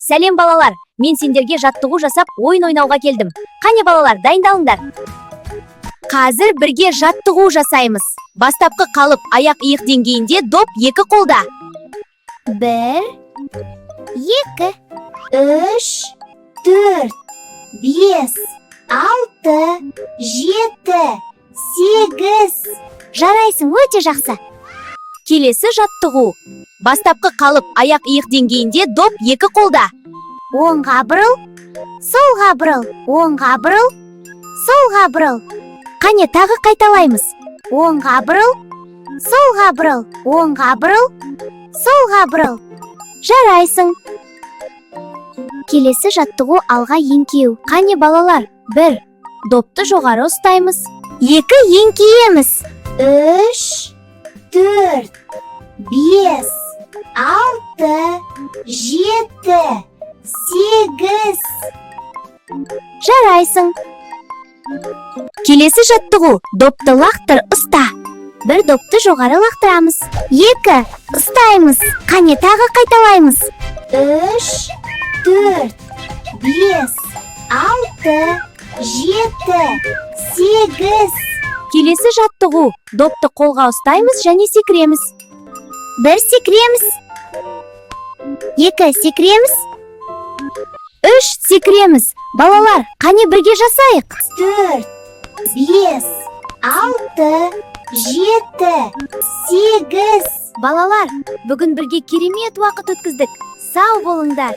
Сәлем балалар, мен сендерге жаттығу жасап ойын ойнауға келдім. Қане балалар, дайындалыңдар. Қазір бірге жаттығу жасаймыз. Бастапқы қалып аяқ иық деңгейінде доп 2 қолда. 1, 2, 3, 4, 5, 6, 7, 8. Жарайсың, өте жақсы. Келесі жаттығу. Бастапқы қалып аяқ иық деңгейінде доп 2 қолда. Оңға бұрыл, солға бұрыл, оңға бұрыл, солға бұрыл. Қане тағы қайталаймыз. Оңға бұрыл, солға бұрыл, оңға бұрыл, солға бұрыл. Жарайсың. Келесі жаттығу алға еңкеу. Қане балалар, 1. Допты жоғары ұстаймыз. 2. Еңкейеміз. 3, 4, 5, 6, 7, 8. Жарайсың. Келесі жаттығу. Допты лақтыр, ұста. 1. Допты жоғары лақтырамыз. 2. Ұстаймыз. Қане тағы қайталаймыз. 3, 4, 5, 6, 7, 8. Келесі жаттығу. Допты қолға ұстаймыз және секіреміз. 1. Секіреміз. 2. Секіреміз. 3. Секіреміз. Балалар, қане бірге жасайық. 4, 5, 6, 7, 8. Балалар, бүгін бірге керемет уақыт өткіздік. Сау болыңдар.